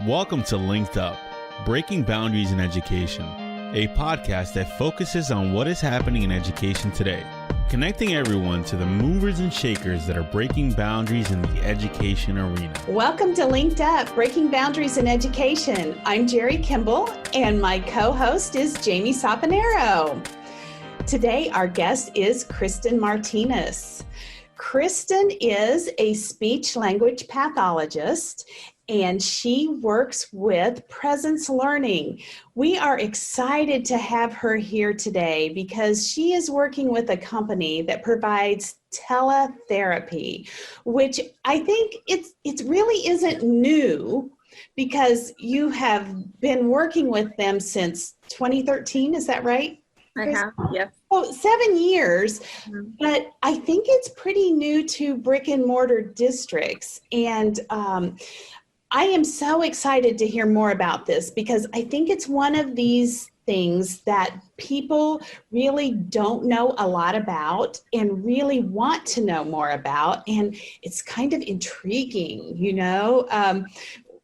Welcome to LinkedUp, Breaking Boundaries in Education, a podcast that focuses on what is happening in education today, connecting everyone to the movers and shakers that are breaking boundaries in the education arena. Welcome to LinkedUp, Breaking Boundaries in Education. I'm Jerry Kimball, and my co-host is Jamie Saponaro. Today, our guest is Kristin Martinez. Kristin is a speech-language pathologist, and she works with PresenceLearning. We are excited to have her here today because she is working with a company that provides teletherapy, which I think it really isn't new because you have been working with them since 2013, is that right? I have, yes. Oh, 7 years, but I think it's pretty new to brick and mortar districts. And I am so excited to hear more about this because I think it's one of these things that people really don't know a lot about and really want to know more about. And it's kind of intriguing, you know.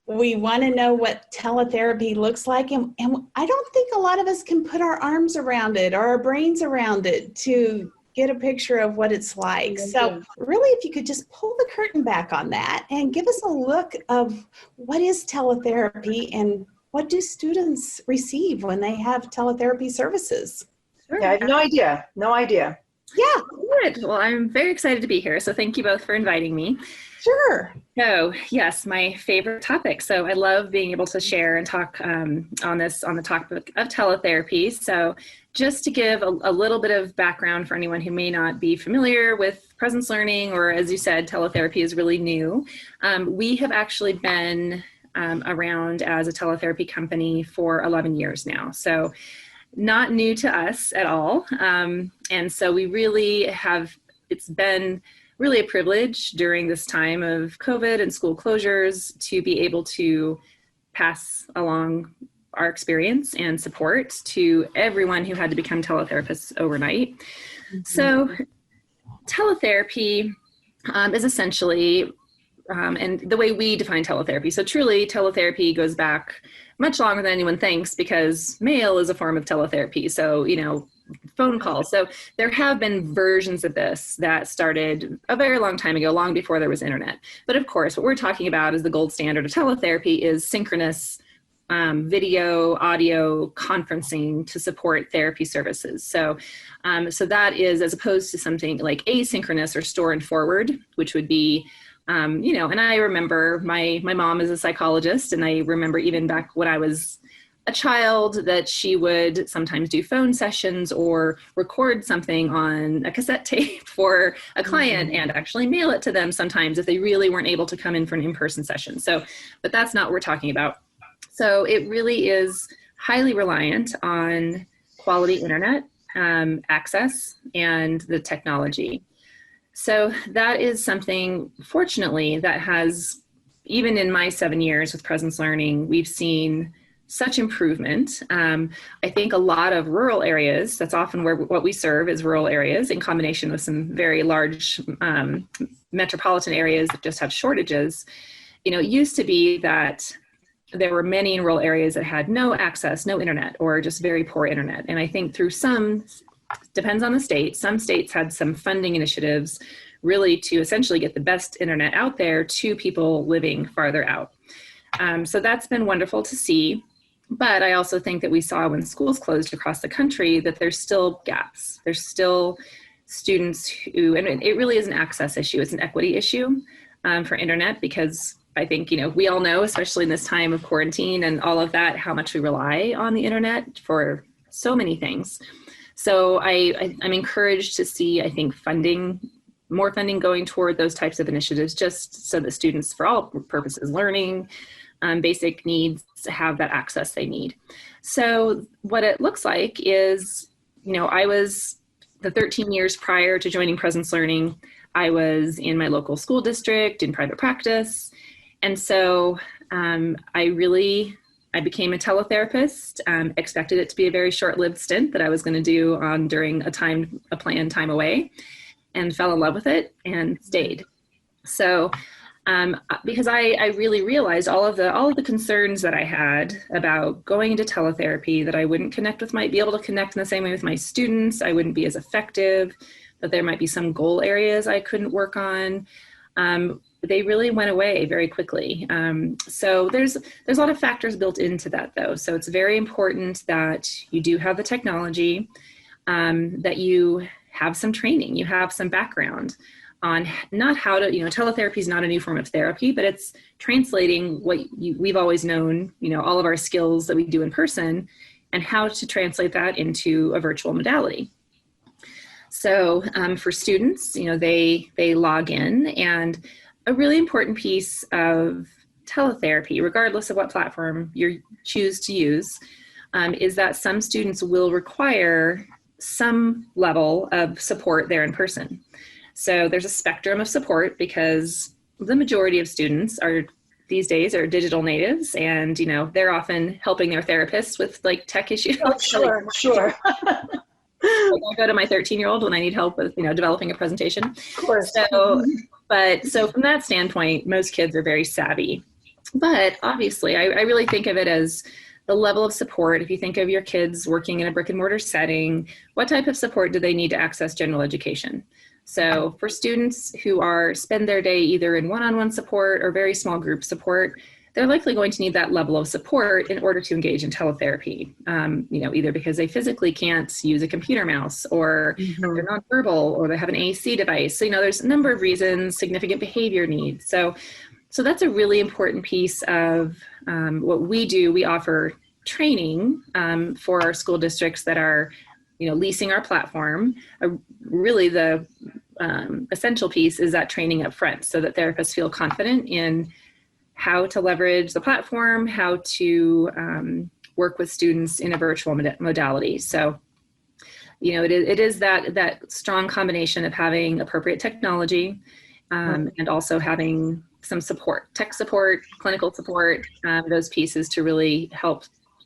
We want to know what teletherapy looks like, and I don't think a lot of us can put our arms around it or our brains around it to get a picture of what it's like. So really, if you could just pull the curtain back on that and give us a look of what is teletherapy and what do students receive when they have teletherapy services? Sure. Yeah, I have no idea. Yeah. Good. Well, I'm very excited to be here. So thank you both for inviting me. Sure. So yes, my favorite topic. So I love being able to share and talk on the topic of teletherapy. So just to give a little bit of background for anyone who may not be familiar with PresenceLearning, or as you said, teletherapy is really new. We have actually been around as a teletherapy company for 11 years now. So not new to us at all. And so we really have, it's been really a privilege during this time of COVID and school closures to be able to pass along our experience and support to everyone who had to become teletherapists overnight. Mm-hmm. So teletherapy is essentially, and the way we define teletherapy, so truly teletherapy goes back much longer than anyone thinks because mail is a form of teletherapy. So, you know, phone calls. So there have been versions of this that started a very long time ago, long before there was internet. But of course, what we're talking about is the gold standard of teletherapy is synchronous video, audio, conferencing to support therapy services. So that is as opposed to something like asynchronous or store and forward, which would be and I remember my mom is a psychologist, and I remember even back when I was a child that she would sometimes do phone sessions or record something on a cassette tape for a client and actually mail it to them sometimes if they really weren't able to come in for an in-person session. So, but that's not what we're talking about. So it really is highly reliant on quality internet access and the technology. So that is something, fortunately, that has, even in my 7 years with PresenceLearning, we've seen such improvement. I think a lot of rural areas, that's often what we serve is rural areas in combination with some very large metropolitan areas that just have shortages. You know, it used to be that there were many in rural areas that had no access, no internet, or just very poor internet. And I think through depends on the state. Some states had some funding initiatives really to essentially get the best internet out there to people living farther out. So that's been wonderful to see. But I also think that we saw when schools closed across the country that there's still gaps. There's still students who, and it really is an access issue. It's an equity issue for internet because I think, you know, we all know, especially in this time of quarantine and all of that, how much we rely on the internet for so many things. So I'm encouraged to see, I think, more funding going toward those types of initiatives, just so that students, for all purposes, learning, basic needs, have that access they need. So what it looks like is, you know, I was the 13 years prior to joining PresenceLearning, I was in my local school district in private practice. And so I became a teletherapist, expected it to be a very short-lived stint that I was going to do during a planned time away, and fell in love with it and stayed. So because I really realized all of the concerns that I had about going into teletherapy, that I wouldn't be able to connect in the same way with my students. I wouldn't be as effective, that there might be some goal areas I couldn't work on. They really went away very quickly. So there's a lot of factors built into that, though. So it's very important that you do have the technology, that you have some training, you have some background on not how to, teletherapy is not a new form of therapy, but it's translating what we've always known, all of our skills that we do in person, and how to translate that into a virtual modality. So for students, they log in, and a really important piece of teletherapy, regardless of what platform you choose to use, is that some students will require some level of support there in person. So there's a spectrum of support, because the majority of students these days are digital natives, and they're often helping their therapists with like tech issues. Oh, sure. I go to my 13-year-old when I need help with developing a presentation. Of course. So from that standpoint, most kids are very savvy. But obviously, I really think of it as the level of support. If you think of your kids working in a brick and mortar setting, what type of support do they need to access general education? So for students who spend their day either in one-on-one support or very small group support, they're likely going to need that level of support in order to engage in teletherapy, either because they physically can't use a computer mouse, or they're nonverbal, or they have an AC device. So, there's a number of reasons, significant behavior needs. So that's a really important piece of what we do. We offer training for our school districts that are leasing our platform. Really the essential piece is that training up front, so that therapists feel confident in how to leverage the platform, how to work with students in a virtual modality. So, it is that strong combination of having appropriate technology and also having some support, tech support, clinical support, those pieces to really help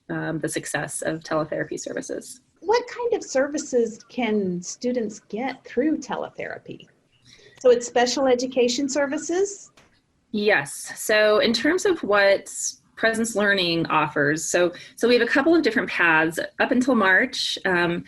the success of teletherapy services. What kind of services can students get through teletherapy? So it's special education services? Yes. So in terms of what PresenceLearning offers, so we have a couple of different paths. Up until March, the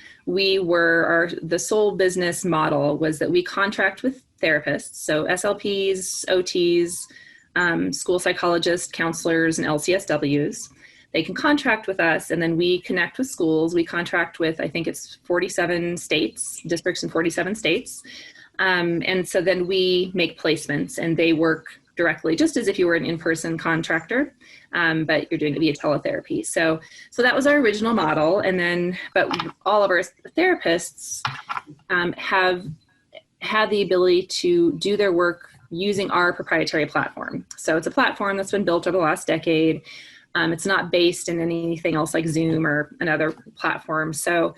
sole business model was that we contract with therapists, so SLPs, OTs, school psychologists, counselors, and LCSWs. They can contract with us, and then we connect with schools. We contract with, I think it's 47 states, districts in 47 states. And so then we make placements, and they work directly, just as if you were an in-person contractor, but you're doing it via teletherapy. So that was our original model. And then, but all of our therapists have had the ability to do their work using our proprietary platform. So it's a platform that's been built over the last decade. It's not based in anything else like Zoom or another platform. So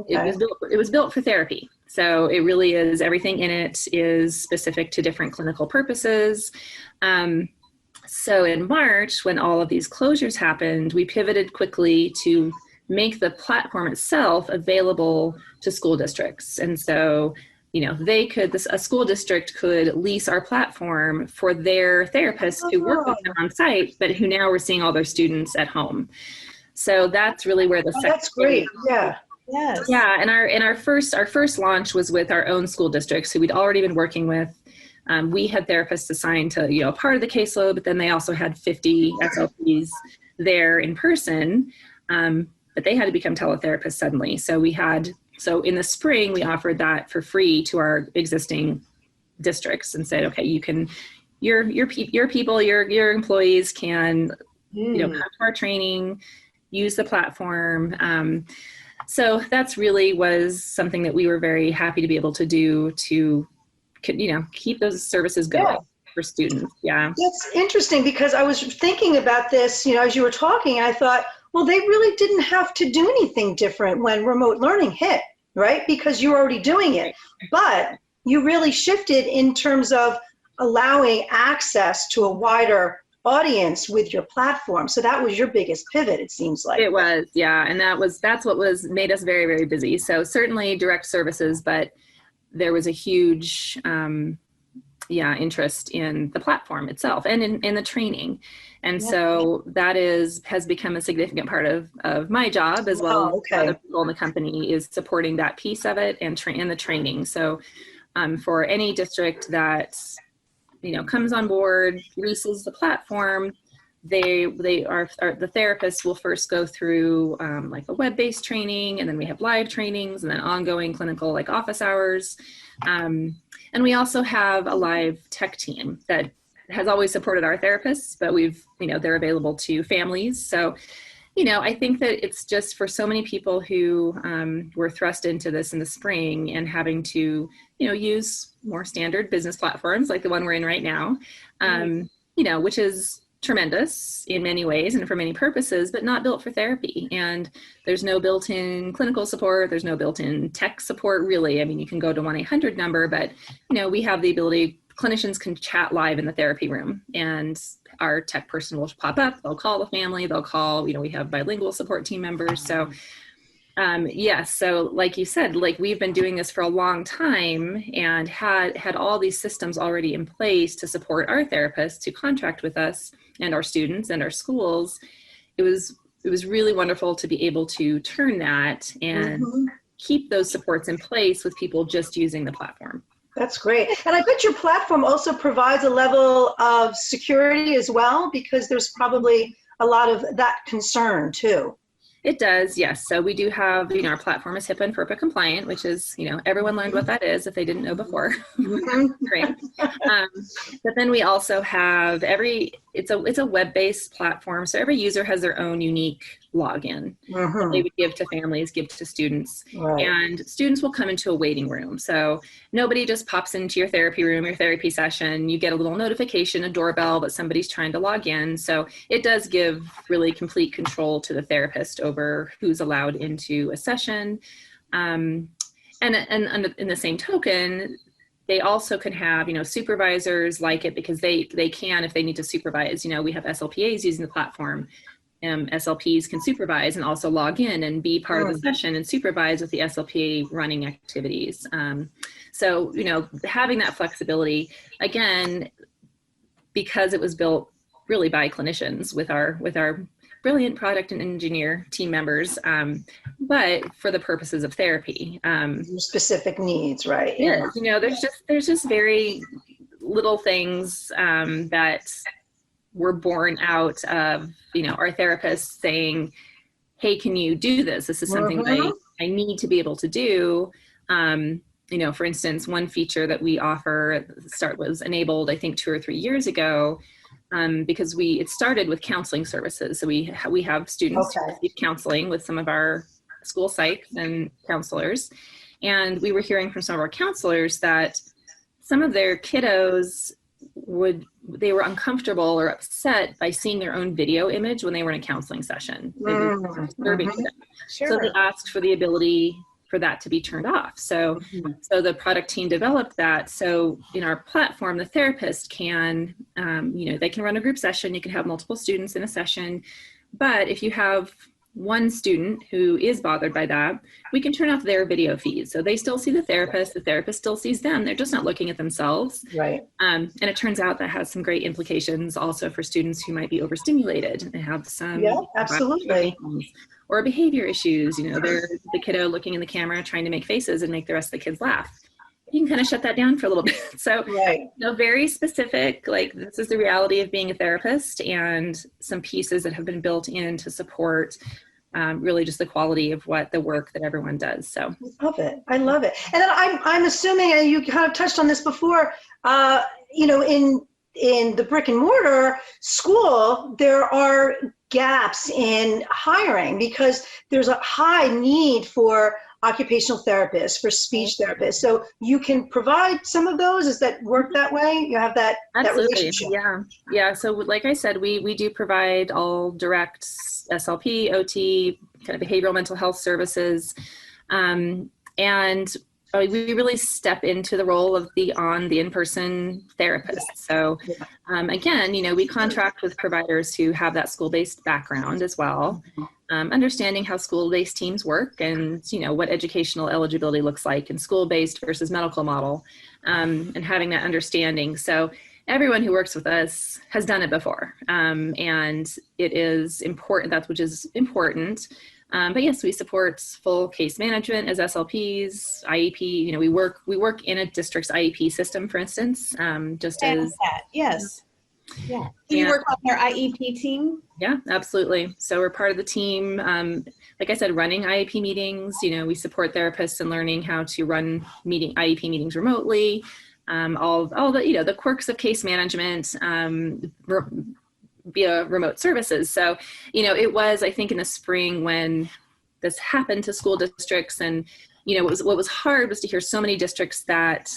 it was built for therapy. So it really is, everything in it is specific to different clinical purposes. So in March, when all of these closures happened, we pivoted quickly to make the platform itself available to school districts. And so a school district could lease our platform for their therapists who work with them on site, but who now were seeing all their students at home. So that's really where that's great. Yeah. Yes. Yeah. And our first launch was with our own school districts who we'd already been working with. We had therapists assigned to, part of the caseload, but then they also had 50 SLPs there in person, but they had to become teletherapists suddenly. So in the spring, we offered that for free to our existing districts and said, okay, you can, your people, your employees can, come to our training, use the platform. So that's really was something that we were very happy to be able to do to, keep those services going for students. Yeah. That's interesting, because I was thinking about this, as you were talking, I thought, well, they really didn't have to do anything different when remote learning hit, right? Because you were already doing it. But you really shifted in terms of allowing access to a wider audience with your platform. So that was your biggest pivot, it seems like. It was, yeah. And that's what made us very, very busy. So certainly direct services, but there was a huge interest in the platform itself and in the training. And Yeah. so that has become a significant part of my job, as well as other people in the company, is supporting that piece of it and the training. So for any district that, comes on board, leases the platform, the therapists will first go through like a web-based training, and then we have live trainings, and then ongoing clinical like office hours. And we also have a live tech team that has always supported our therapists, but they're available to families. So, I think that it's just for so many people who were thrust into this in the spring and having to, use more standard business platforms like the one we're in right now, which is tremendous in many ways and for many purposes, but not built for therapy. And there's no built-in clinical support. There's no built-in tech support, really. I mean, you can go to 1-800 number, but, we have the ability, clinicians can chat live in the therapy room, and our tech person will pop up. They'll call the family. They'll call, we have bilingual support team members. So yes. So like you said, like we've been doing this for a long time and had all these systems already in place to support our therapists to contract with us and our students and our schools. It was really wonderful to be able to turn that and keep those supports in place with people just using the platform. That's great. And I bet your platform also provides a level of security as well, because there's probably a lot of that concern too. It does, yes. So we do have, our platform is HIPAA and FERPA compliant, which is, everyone learned what that is if they didn't know before. Great. But then we also have it's a web-based platform. So every user has their own unique login that they would give to families, give to students. Right. And students will come into a waiting room. So nobody just pops into your therapy room, your therapy session. You get a little notification, a doorbell that somebody's trying to log in. So it does give really complete control to the therapist over who's allowed into a session. And in the same token, they also can have, supervisors like it, because they can, if they need to supervise, we have SLPAs using the platform. SLPs can supervise and also log in and be part of the session and supervise with the SLPA running activities. So, having that flexibility, again, because it was built really by clinicians with our brilliant product and engineer team members, but for the purposes of therapy. Specific needs, right? Yeah. There's just very little things that were born out of, our therapists saying, hey, can you do this? This is something that I need to be able to do. For instance, one feature that we offer at the start was enabled, I think 2 or 3 years ago, because it started with counseling services. So we have students who receive counseling with some of our school psychs and counselors. And we were hearing from some of our counselors that some of their kiddos they were uncomfortable or upset by seeing their own video image when they were in a counseling session. It was disturbing to them. Sure. So they asked for the ability for that to be turned off. So the product team developed that. So in our platform, the therapist can, they can run a group session. You can have multiple students in a session. But if you have one student who is bothered by that, we can turn off their video feed. So they still see the therapist still sees them. They're just not looking at themselves. Right. And it turns out that has some great implications also for students who might be overstimulated and have some absolutely. Or behavior issues. They're the kiddo looking in the camera, trying to make faces and make the rest of the kids laugh. You can kind of shut that down for a little bit. So, very specific, like this is the reality of being a therapist, and some pieces that have been built in to support really just the quality of the work that everyone does. So I love it. And then I'm assuming, and you kind of touched on this before, in the brick and mortar school, there are gaps in hiring because there's a high need for occupational therapists, for speech therapists. So you can provide some of those. Does that work that way? You have that relationship? Yeah. So like I said, we do provide all direct SLP, OT, kind of behavioral mental health services. And we really step into the role of the in-person therapist. So again, we contract with providers who have that school-based background as well, understanding how school-based teams work and, what educational eligibility looks like in school-based versus medical model, and having that understanding. So everyone who works with us has done it before, and it is important, which is important. But yes, we support full case management as SLPs, IEP. We work in a district's IEP system, for instance, just as that. Yes. Yeah. Do you work on their IEP team? Yeah, absolutely. So we're part of the team. Like I said, running IEP meetings. We support therapists in learning how to run IEP meetings remotely. All the the quirks of case management. Via remote services. So, it was, I think, in the spring when this happened to school districts, and, what was hard was to hear so many districts that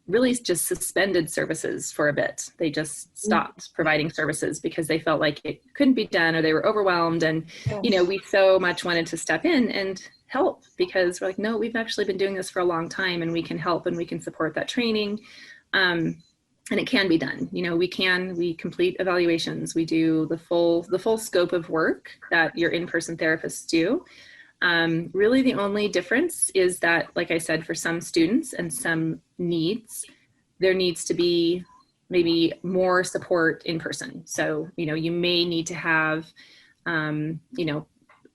really just suspended services for a bit. They just stopped providing services because they felt like it couldn't be done or they were overwhelmed. And, we so much wanted to step in and help, because we're like, no, we've actually been doing this for a long time, and we can help and we can support that training. And it can be done. We complete evaluations. We do the full scope of work that your in-person therapists do. Really the only difference is that, like I said, for some students and some needs, there needs to be maybe more support in person. So, you may need to have,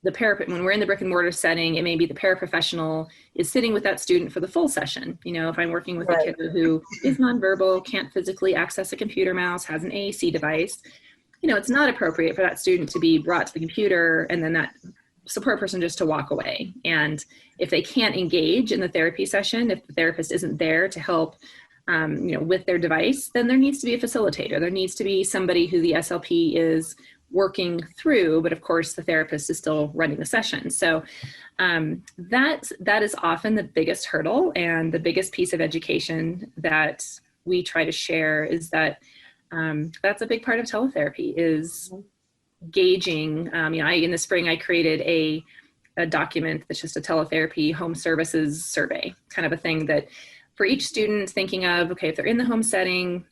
the when we're in the brick and mortar setting, it may be the paraprofessional is sitting with that student for the full session. If I'm working with a kid who is nonverbal, can't physically access a computer mouse, has an AAC device, it's not appropriate for that student to be brought to the computer and then that support person just to walk away. And if they can't engage in the therapy session, if the therapist isn't there to help, with their device, then there needs to be a facilitator. There needs to be somebody who the SLP is working through, but of course the therapist is still running the session. So that is often the biggest hurdle, and the biggest piece of education that we try to share is that that's a big part of teletherapy, is gauging. In the spring I created a document that's just a teletherapy home services survey, kind of a thing that for each student, thinking of, okay, if they're in the home setting,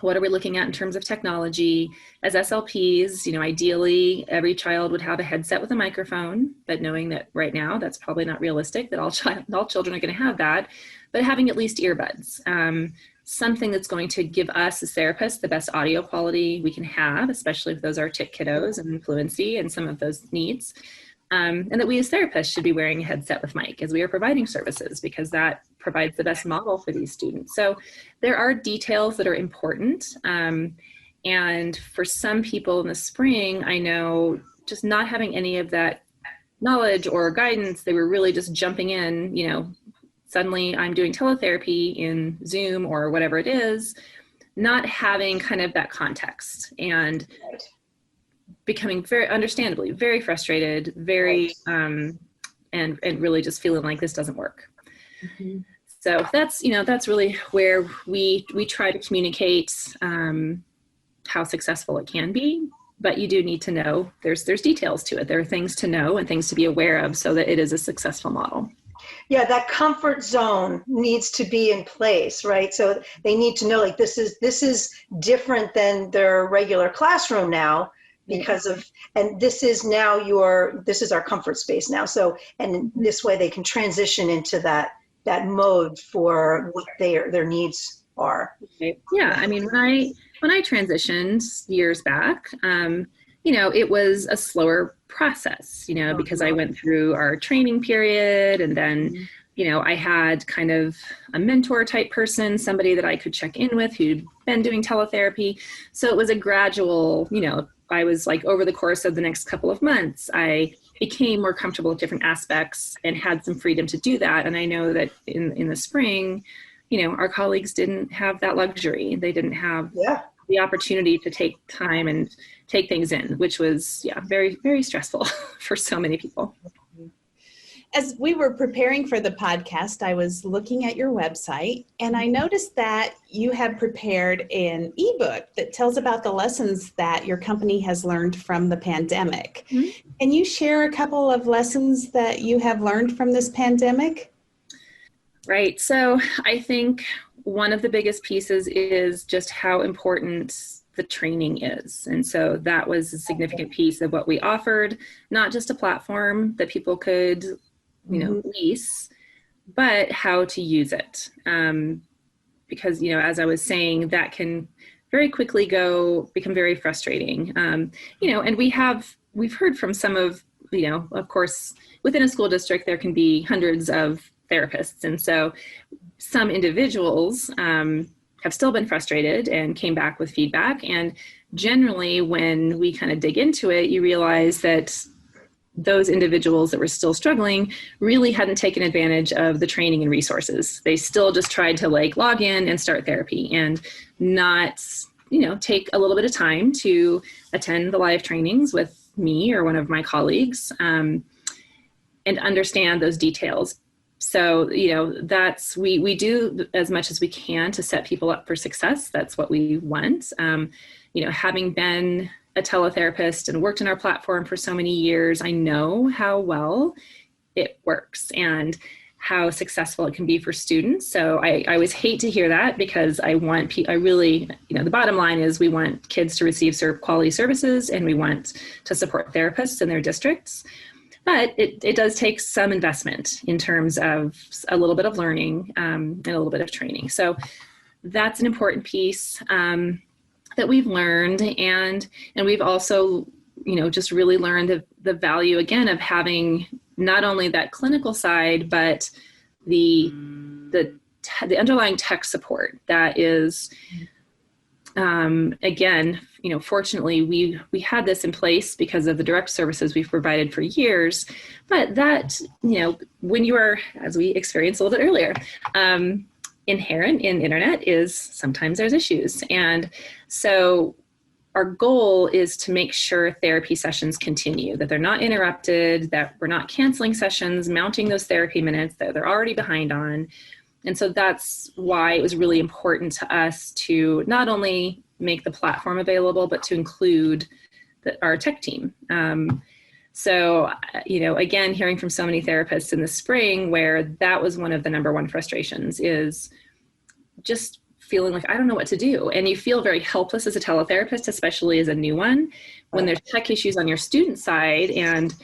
what are we looking at in terms of technology? As SLPs, ideally every child would have a headset with a microphone, but knowing that right now that's probably not realistic, that all children are going to have that, but having at least earbuds, something that's going to give us as therapists the best audio quality we can have, especially if those are TIC kiddos and fluency and some of those needs. And that we as therapists should be wearing a headset with mic as we are providing services, because that provides the best model for these students. So there are details that are important. And for some people in the spring, I know just not having any of that knowledge or guidance, they were really just jumping in, suddenly I'm doing teletherapy in Zoom or whatever it is, not having kind of that context, and becoming very understandably very frustrated, very and really just feeling like this doesn't work. So that's really where we try to communicate how successful it can be, but you do need to know there's details to it. There are things to know and things to be aware of so that it is a successful model. Yeah, that comfort zone needs to be in place, right? So they need to know, like, this is different than their regular classroom now, because of, and this is our comfort space now. So, and this way they can transition into that mode for what their needs are. Yeah, I mean, when I transitioned years back, it was a slower process, because I went through our training period, and then, I had kind of a mentor type person, somebody that I could check in with who'd been doing teletherapy. So it was a gradual, I was like, over the course of the next couple of months, I became more comfortable with different aspects and had some freedom to do that. And I know that in the spring, our colleagues didn't have that luxury. They didn't have the opportunity to take time and take things in, which was, very, very stressful for so many people. As we were preparing for the podcast, I was looking at your website, and I noticed that you have prepared an ebook that tells about the lessons that your company has learned from the pandemic. Mm-hmm. Can you share a couple of lessons that you have learned from this pandemic? Right. So I think one of the biggest pieces is just how important the training is. And so that was a significant piece of what we offered, not just a platform that people could, lease, but how to use it. Because, as I was saying, that can very quickly become very frustrating. And we've heard from some of course, within a school district, there can be hundreds of therapists. And so some individuals have still been frustrated and came back with feedback. And generally, when we kind of dig into it, you realize that those individuals that were still struggling really hadn't taken advantage of the training and resources. They still just tried to log in and start therapy and not, take a little bit of time to attend the live trainings with me or one of my colleagues and understand those details. So, we do as much as we can to set people up for success. That's what we want. Having been a teletherapist and worked in our platform for so many years, I know how well it works and how successful it can be for students. So I always hate to hear that, because I really, the bottom line is we want kids to receive quality services, and we want to support therapists in their districts. But it does take some investment in terms of a little bit of learning and a little bit of training. So that's an important piece that we've learned. And we've also, just really learned the value, again, of having not only that clinical side, but the underlying tech support that is, again, fortunately, we had this in place because of the direct services we've provided for years. But that, when you are, as we experienced a little bit earlier, inherent in internet is sometimes there's issues. And so our goal is to make sure therapy sessions continue, that they're not interrupted, that we're not canceling sessions, mounting those therapy minutes that they're already behind on. And so that's why it was really important to us to not only make the platform available, but to include our tech team. So, again, hearing from so many therapists in the spring where that was one of the number one frustrations is just feeling like, I don't know what to do. And you feel very helpless as a teletherapist, especially as a new one, when there's tech issues on your student side. And,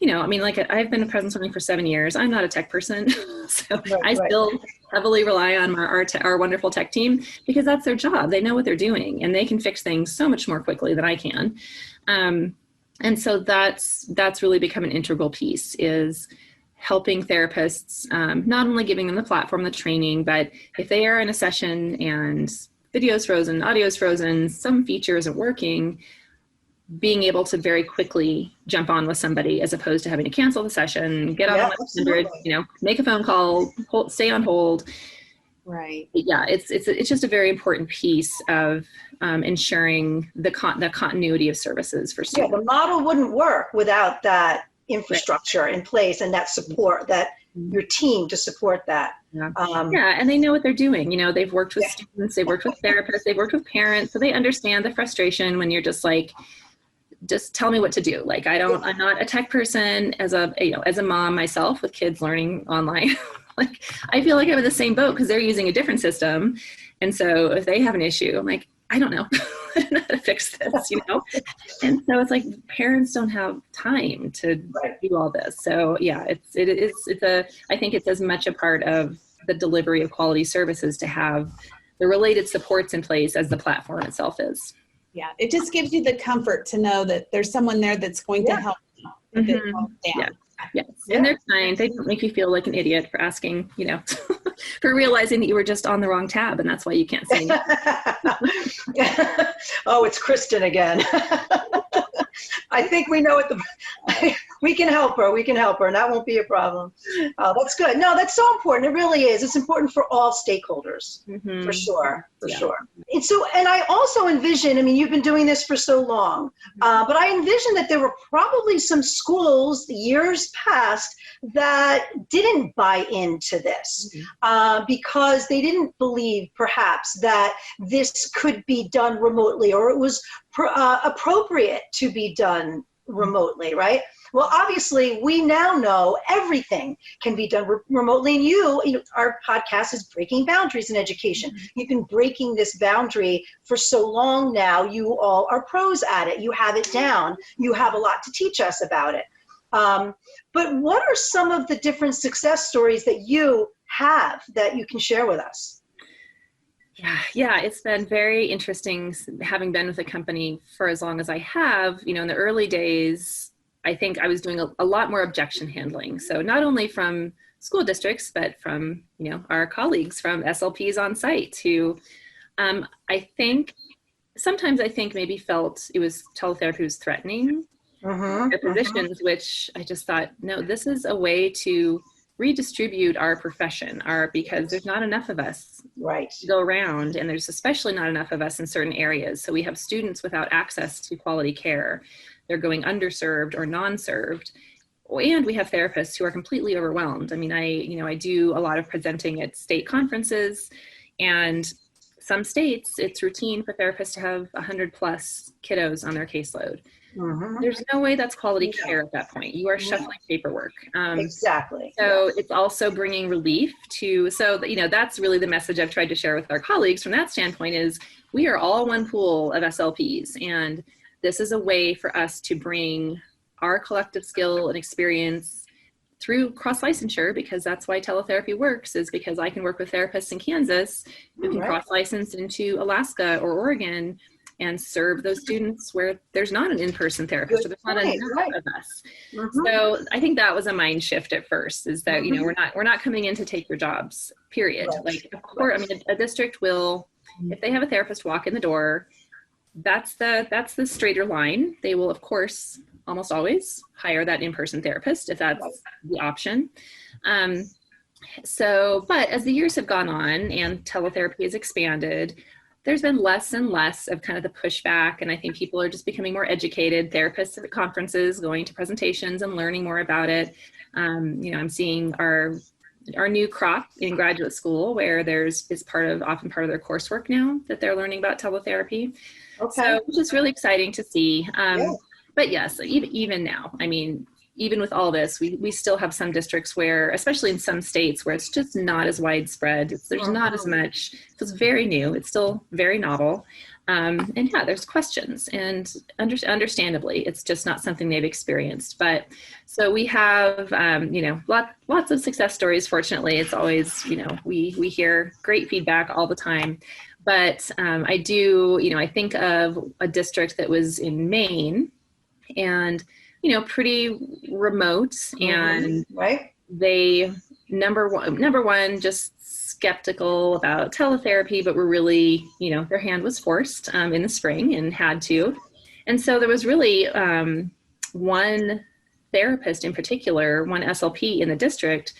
I've been in PresenceLearning for 7 years. I'm not a tech person. So I still heavily rely on our wonderful tech team, because that's their job. They know what they're doing, and they can fix things so much more quickly than I can. And so that's really become an integral piece, is helping therapists, not only giving them the platform, the training, but if they are in a session and video's frozen, audio's frozen, some feature isn't working, being able to very quickly jump on with somebody, as opposed to having to cancel the session, get on 100, make a phone call, stay on hold. Right. Yeah, it's just a very important piece of ensuring the continuity of services for students. Yeah, the model wouldn't work without that infrastructure in place and that support, that your team to support that. Yeah. And they know what they're doing. They've worked with students, they've worked with therapists, they've worked with parents, so they understand the frustration when you're just just tell me what to do. I'm not a tech person. As a mom myself with kids learning online, I feel like I'm in the same boat, because they're using a different system. And so if they have an issue, I'm like, I don't know. I don't know how to fix this, And so it's like parents don't have time to do all this. So yeah, I think it's as much a part of the delivery of quality services to have the related supports in place as the platform itself is. Yeah, it just gives you the comfort to know that there's someone there that's going to help you if it falls down. Yes. And they're kind. They don't make you feel like an idiot for asking, for realizing that you were just on the wrong tab, and that's why you can't see anything. Oh, it's Kristin again. I think we know we can help her. We can help her, and that won't be a problem. Oh, that's good. No, that's so important. It really is. It's important for all stakeholders, for sure, sure. And I also envision, you've been doing this for so long, but I envision that there were probably some schools years past that didn't buy into this because they didn't believe perhaps that this could be done remotely, or it was appropriate to be done remotely, right? Well, obviously, we now know everything can be done remotely. And our podcast is Breaking Boundaries in Education. You've been breaking this boundary for so long now. You all are pros at it. You have it down. You have a lot to teach us about it. But what are some of the different success stories that you have that you can share with us? Yeah, it's been very interesting having been with the company for as long as I have. In the early days, I think I was doing a lot more objection handling. So not only from school districts, but from, our colleagues from SLPs on site who sometimes I think maybe felt it was teletherapy was threatening their positions, which I just thought, no, this is a way to redistribute our profession, because there's not enough of us to go around, and there's especially not enough of us in certain areas. So we have students without access to quality care. They're going underserved or non-served, and we have therapists who are completely overwhelmed. I mean, I do a lot of presenting at state conferences, and some states it's routine for therapists to have 100 plus kiddos on their caseload. There's no way that's quality care at that point. You are shuffling paperwork. Exactly. So it's also bringing relief that's really the message I've tried to share with our colleagues from that standpoint is we are all one pool of SLPs, and this is a way for us to bring our collective skill and experience through cross-licensure, because that's why teletherapy works, is because I can work with therapists in Kansas who can cross-license into Alaska or Oregon and serve those students where there's not an in-person therapist, or there's not enough of us. So I think that was a mind shift at first, is that, we're not coming in to take your jobs, period. Like, of course, I mean, a district will, if they have a therapist walk in the door, that's the straighter line. They will, of course, almost always hire that in-person therapist if that's the option. But as the years have gone on and teletherapy has expanded, there's been less and less of kind of the pushback, and I think people are just becoming more educated. Therapists at conferences, going to presentations and learning more about it. I'm seeing our new crop in graduate school where often part of their coursework now that they're learning about teletherapy. So, which is really exciting to see. But yes, even now, I mean, even with all this, we still have some districts where, especially in some states, where it's just not as widespread. There's not as much. It's very new. It's still very novel. And there's questions, and understandably, it's just not something they've experienced. But so we have, lots of success stories. Fortunately, it's always, we hear great feedback all the time. But I think of a district that was in Maine, and pretty remote, and they number one just skeptical about teletherapy, but were really, their hand was forced in the spring and had to. And so there was really one therapist in particular, one SLP in the district,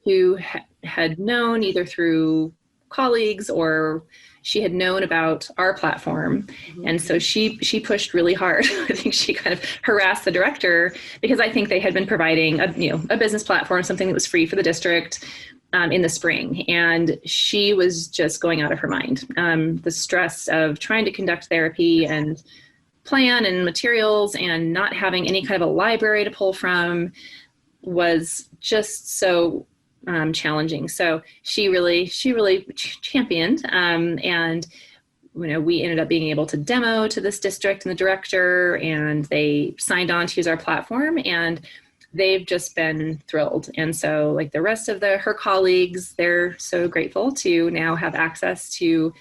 who had known either through colleagues or she had known about our platform. And so she pushed really hard. I think she kind of harassed the director, because I think they had been providing a business platform, something that was free for the district in the spring. And she was just going out of her mind. The stress of trying to conduct therapy and plan and materials and not having any kind of a library to pull from was just so challenging. So she really championed, and we ended up being able to demo to this district and the director, and they signed on to use our platform, and they've just been thrilled. And so, like the rest of her colleagues, they're so grateful to now have access to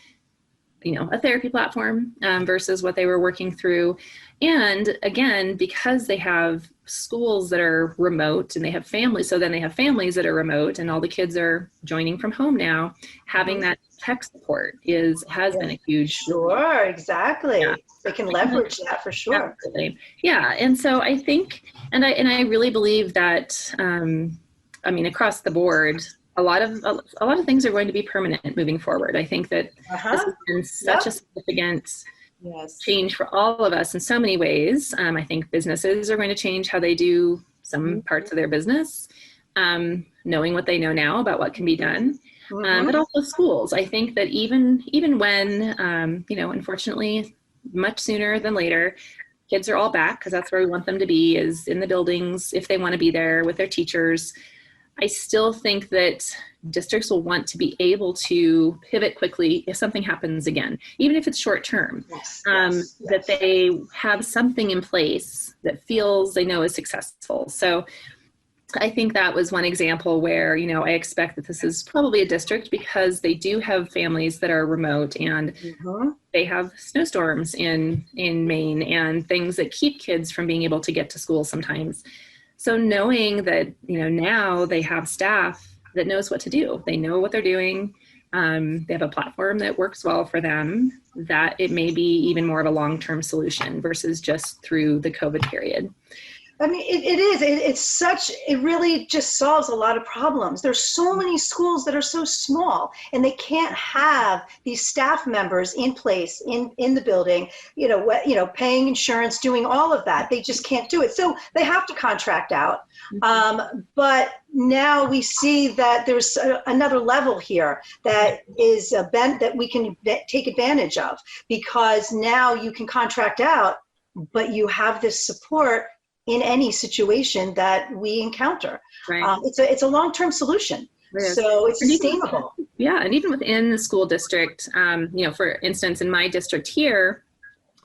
a therapy platform versus what they were working through. And again, because they have schools that are remote and they have families, so then they have families that are remote, and all the kids are joining from home now, having that tech support has been a huge. Sure, exactly. Yeah. They can leverage that for sure. Absolutely. Yeah. And so I think, and I really believe that, across the board, a lot of things are going to be permanent moving forward. I think that this has been such a significant change for all of us in so many ways. I think businesses are going to change how they do some parts of their business, knowing what they know now about what can be done. But also schools. I think that even when, unfortunately, much sooner than later, kids are all back, because that's where we want them to be, is in the buildings if they want to be there with their teachers. I still think that districts will want to be able to pivot quickly if something happens again, even if it's short term, that they have something in place that feels they know is successful. So I think that was one example where, you know, I expect that this is probably a district because they do have families that are remote, and they have snowstorms in Maine and things that keep kids from being able to get to school sometimes. So knowing that, you know, now they have staff that knows what to do, they know what they're doing, they have a platform that works well for them, that it may be even more of a long-term solution versus just through the COVID period. I mean, it really just solves a lot of problems. There's so many schools that are so small, and they can't have these staff members in place in the building, paying insurance, doing all of that. They just can't do it. So they have to contract out. But now we see that there's another level here that is that we can take advantage of, because now you can contract out, but you have this support in any situation that we encounter. Right. It's a long-term solution. So it's sustainable. And even within the school district, for instance, in my district here,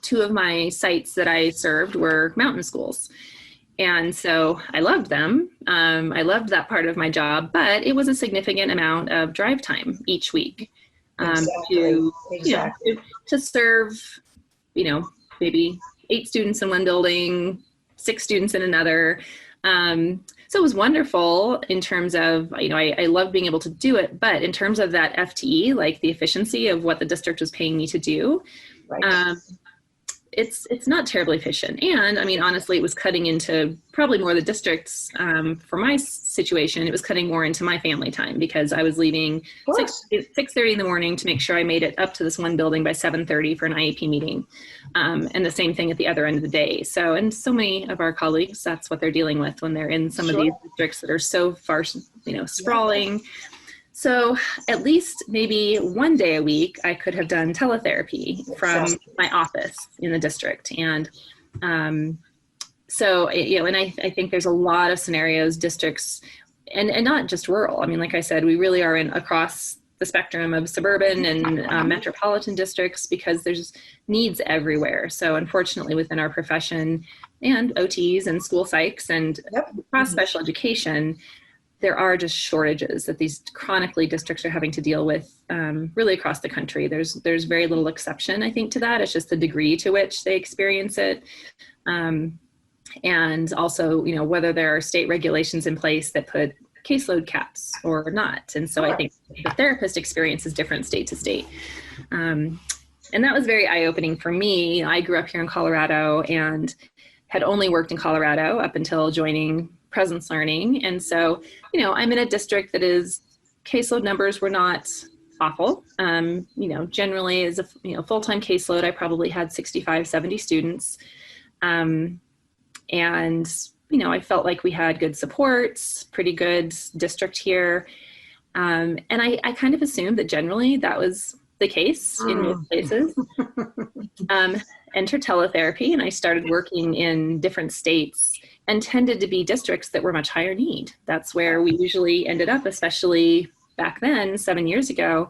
2 of my sites that I served were mountain schools. And so I loved them. I loved that part of my job, but it was a significant amount of drive time each week to serve, maybe 8 students in one building, 6 students in another. So it was wonderful in terms of, I love being able to do it, but in terms of that FTE, like the efficiency of what the district was paying me to do, it's not terribly efficient. And I mean, honestly, it was cutting into probably more the districts. For my situation, it was cutting more into my family time, because I was leaving 6:30 in the morning to make sure I made it up to this one building by 7:30 for an IEP meeting. And the same thing at the other end of the day. So, and so many of our colleagues, that's what they're dealing with when they're in some of these districts that are so far, sprawling. So at least maybe one day a week, I could have done teletherapy from my office in the district. And so, and I think there's a lot of scenarios, districts, and not just rural. I mean, like I said, we really are across the spectrum of suburban and metropolitan districts, because there's needs everywhere. So unfortunately, within our profession and OTs and school psychs and across special education, there are just shortages that these chronically districts are having to deal with, really across the country. There's very little exception, I think, to that. It's just the degree to which they experience it. And also, whether there are state regulations in place that put caseload caps or not. And so I think the therapist experience is different state to state. And that was very eye-opening for me. I grew up here in Colorado and had only worked in Colorado up until joining PresenceLearning. And so, I'm in a district that is, caseload numbers were not awful. Generally as a full-time caseload, I probably had 65, 70 students. And, I felt like we had good supports, pretty good district here. And I kind of assumed that generally that was the case in most places. Enter teletherapy, and I started working in different states and tended to be districts that were much higher need. That's where we usually ended up, especially back then, 7 years ago,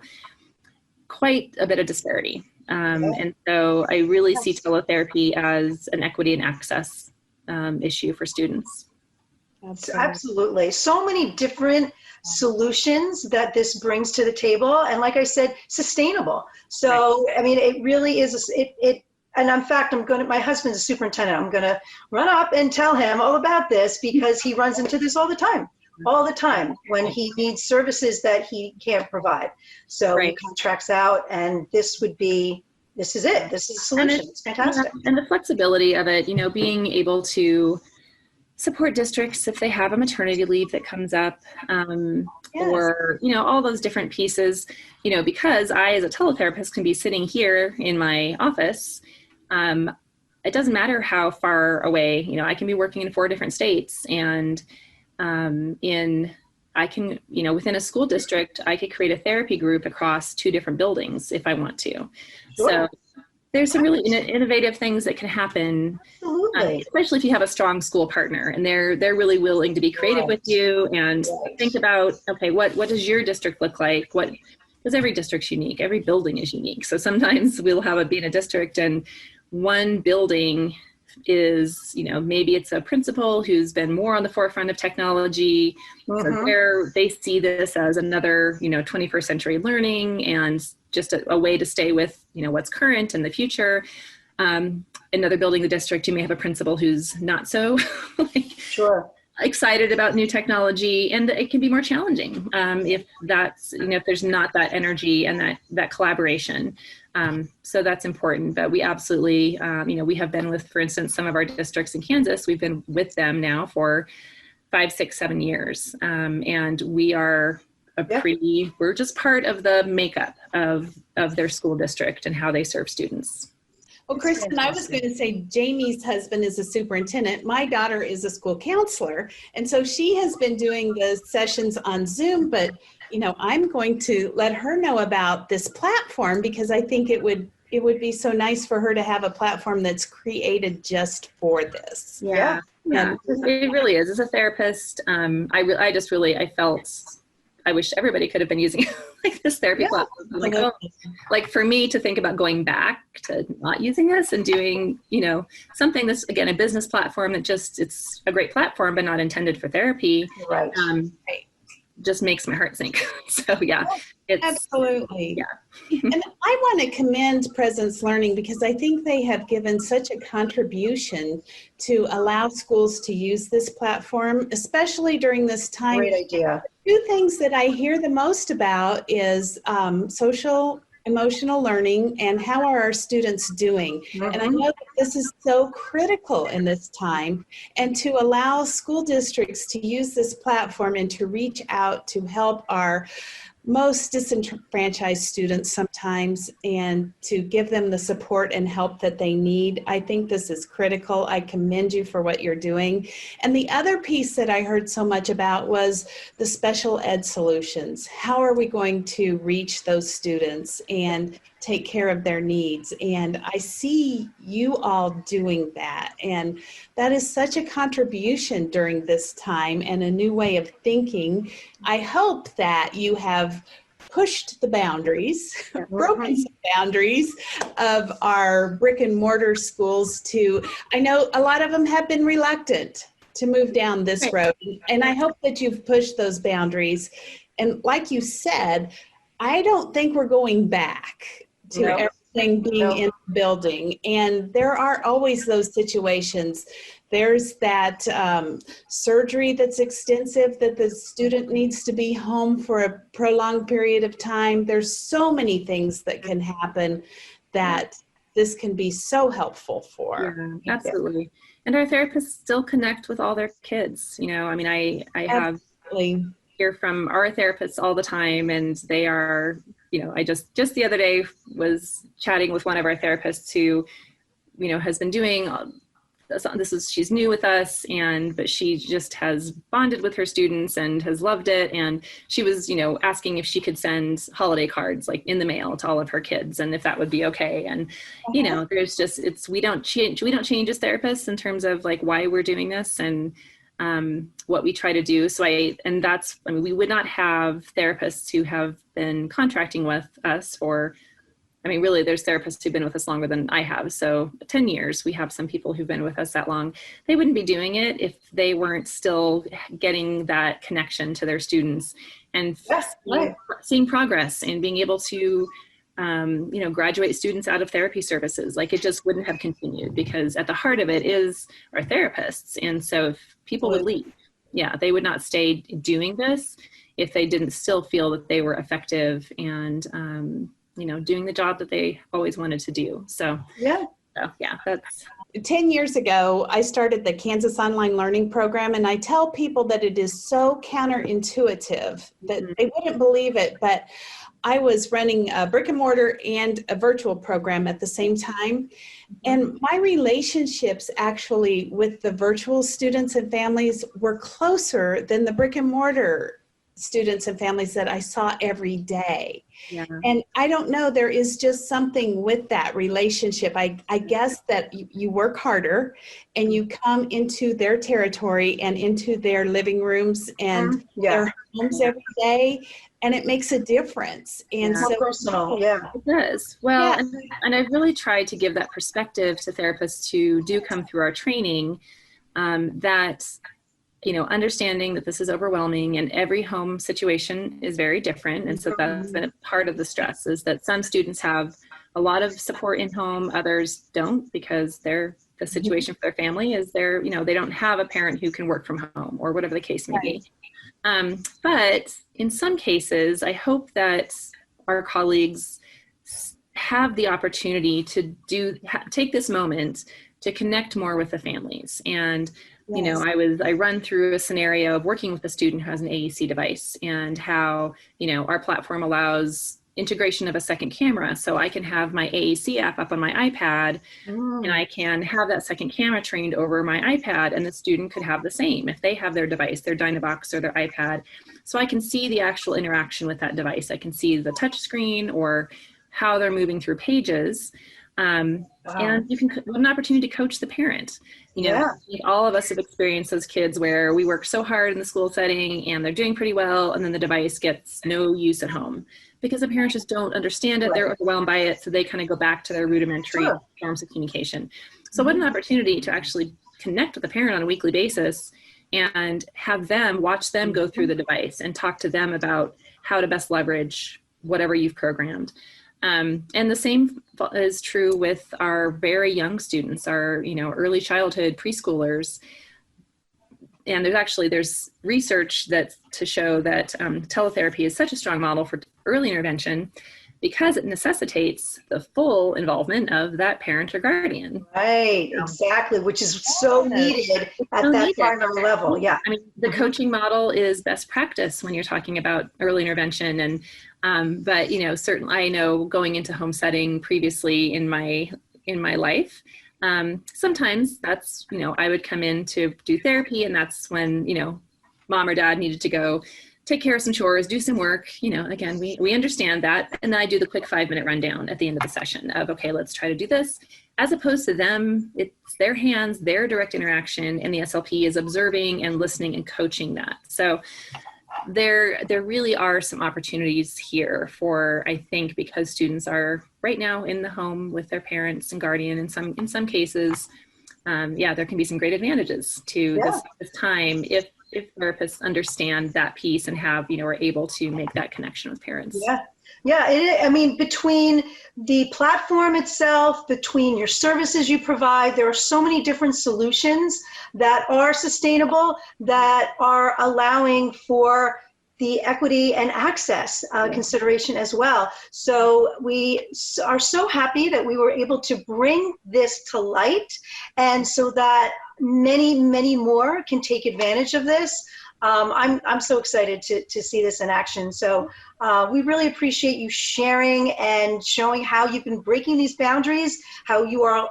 quite a bit of disparity. And so I really see teletherapy as an equity and access issue for students. Absolutely. So many different solutions that this brings to the table. And like I said, sustainable. So, I mean, it really is, and in fact, my husband's a superintendent. I'm going to run up and tell him all about this, because he runs into this all the time when he needs services that he can't provide. So he contracts out, and this is it. This is a solution. It's fantastic. And the flexibility of it, being able to support districts if they have a maternity leave that comes up, or, all those different pieces, because I, as a teletherapist, can be sitting here in my office. It doesn't matter how far away, I can be working in 4 different states, and I can, within a school district, I could create a therapy group across 2 different buildings if I want to. So there's some really innovative things that can happen, Absolutely. especially if you have a strong school partner and they're really willing to be creative with you and think about, okay, what does your district look like? Because every district's unique, every building is unique. So sometimes we'll be in a district and one building is, maybe it's a principal who's been more on the forefront of technology. So they see this as another, 21st century learning and just a way to stay with, what's current and the future. Another building, the district, you may have a principal who's not so excited about new technology, and it can be more challenging if there's not that energy and that collaboration. So that's important. But we absolutely, we have been with, for instance, some of our districts in Kansas. We've been with them now for 5, 6, 7 years, and we are we're just part of the makeup of their school district and how they serve students. Well, Kristin, I was going to say Jamie's husband is a superintendent. My daughter is a school counselor. And so she has been doing the sessions on Zoom, but, I'm going to let her know about this platform because I think it would be so nice for her to have a platform that's created just for this. Yeah. It really is. As a therapist, I wish everybody could have been using this therapy platform. Like for me to think about going back to not using this and doing, something that's, again, a business platform that it's a great platform, but not intended for therapy. Right. Just makes my heart sink. So it's absolutely. And I want to commend PresenceLearning because I think they have given such a contribution to allow schools to use this platform, especially during this time. Great idea. Two things that I hear the most about is social emotional learning and how are our students doing. And I know that this is so critical in this time, and to allow school districts to use this platform and to reach out to help our most disenfranchised students sometimes and to give them the support and help that they need. I think this is critical. I commend you for what you're doing. And the other piece that I heard so much about was the special ed solutions. How are we going to reach those students and take care of their needs? And I see you all doing that. And that is such a contribution during this time and a new way of thinking. I hope that you have pushed the boundaries, broken some boundaries of our brick and mortar schools I know a lot of them have been reluctant to move down this road. And I hope that you've pushed those boundaries. And like you said, I don't think we're going back to everything being in the building. And there are always those situations. There's that surgery that's extensive that the student needs to be home for a prolonged period of time. There's so many things that can happen that this can be so helpful for. Yeah, absolutely. And our therapists still connect with all their kids. I have hear from our therapists all the time, and they are, I just the other day was chatting with one of our therapists who, has been doing she's new with us, but she just has bonded with her students and has loved it. And she was, asking if she could send holiday cards like in the mail to all of her kids and if that would be okay. And, there's just, we don't change as therapists in terms of like why we're doing this and what we try to do. So we would not have therapists who have been contracting with us for, really there's therapists who've been with us longer than I have. So 10 years, we have some people who've been with us that long. They wouldn't be doing it if they weren't still getting that connection to their students and seeing progress and being able to, graduate students out of therapy services. Like it just wouldn't have continued because at the heart of it is our therapists. And so if people would leave, they would not stay doing this if they didn't still feel that they were effective and, doing the job that they always wanted to do. So that's 10 years ago, I started the Kansas Online Learning Program, and I tell people that it is so counterintuitive that they wouldn't believe it, but I was running a brick and mortar and a virtual program at the same time. And my relationships actually with the virtual students and families were closer than the brick and mortar students and families that I saw every day. Yeah. And I don't know, there is just something with that relationship. I guess that you work harder and you come into their territory and into their living rooms and their homes every day, and it makes a difference. And so personal, it does. Well, and I've really tried to give that perspective to therapists who do come through our training, that, you know, understanding that this is overwhelming and every home situation is very different. And so that's been a part of the stress, is that some students have a lot of support in home, others don't, because the situation for their family is you know, they don't have a parent who can work from home or whatever the case may be. But in some cases, I hope that our colleagues have the opportunity to take this moment to connect more with the families. And you know, I run through a scenario of working with a student who has an AEC device, and how, you know, our platform allows integration of a second camera. So I can have my AEC app up on my iPad, and I can have that second camera trained over my iPad, and the student could have the same if they have their device, their Dynabox or their iPad. So I can see the actual interaction with that device. I can see the touch screen or how they're moving through pages. And you can have an opportunity to coach the parent. You know, all of us have experienced those kids where we work so hard in the school setting and they're doing pretty well, and then the device gets no use at home because the parents just don't understand it. They're overwhelmed by it, so they kind of go back to their rudimentary forms of communication. So what an opportunity to actually connect with the parent on a weekly basis and have them watch them go through the device and talk to them about how to best leverage whatever you've programmed. And the same is true with our very young students, our, you know, early childhood preschoolers. And there's research to show that teletherapy is such a strong model for early intervention because it necessitates the full involvement of that parent or guardian. Right, exactly, which is so needed at that primary level. Yeah. I mean, the coaching model is best practice when you're talking about early intervention. And but, you know, certainly I know going into home setting previously in my life, sometimes that's, you know, I would come in to do therapy, and that's when, you know, mom or dad needed to go take care of some chores, do some work. You know, again, we understand that. And then I do the quick 5-minute rundown at the end of the session of, okay, let's try to do this. As opposed to them, it's their hands, their direct interaction, and the SLP is observing and listening and coaching that. So there really are some opportunities here for, I think, because students are right now in the home with their parents and guardian in some cases, there can be some great advantages to this time if therapists understand that piece and have, you know, are able to make that connection with parents. I mean, between the platform itself, between your services you provide, there are so many different solutions that are sustainable, that are allowing for the equity and access consideration as well. So we are so happy that we were able to bring this to light, and so that many, many more can take advantage of this. I'm so excited to see this in action. So we really appreciate you sharing and showing how you've been breaking these boundaries, how you are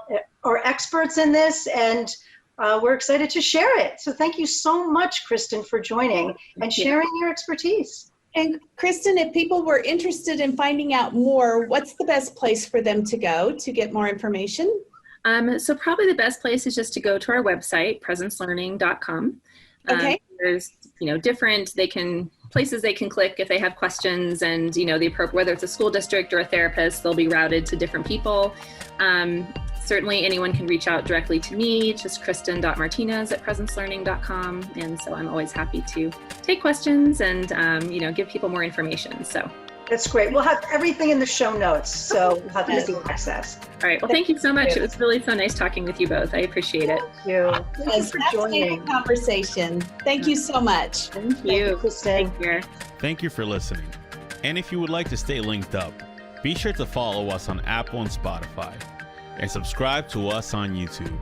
experts in this, and we're excited to share it. So thank you so much, Kristin, for joining and sharing your expertise. And Kristin, if people were interested in finding out more, what's the best place for them to go to get more information? So probably the best place is just to go to our website, PresenceLearning.com. Okay. There's, you know, different places they can click if they have questions, and, you know, whether it's a school district or a therapist, they'll be routed to different people. Certainly anyone can reach out directly to me, just Kristin.Martinez@PresenceLearning.com. And so I'm always happy to take questions and, you know, give people more information. So that's great. We'll have everything in the show notes, so we'll have easy access. All right. Well, thank you so much. It was really so nice talking with you both. I appreciate it. Thank you. Thank you for joining. Conversation. Thank you so much. Thank you. Kristin. Thank you for listening. And if you would like to stay linked up, be sure to follow us on Apple and Spotify, and subscribe to us on YouTube.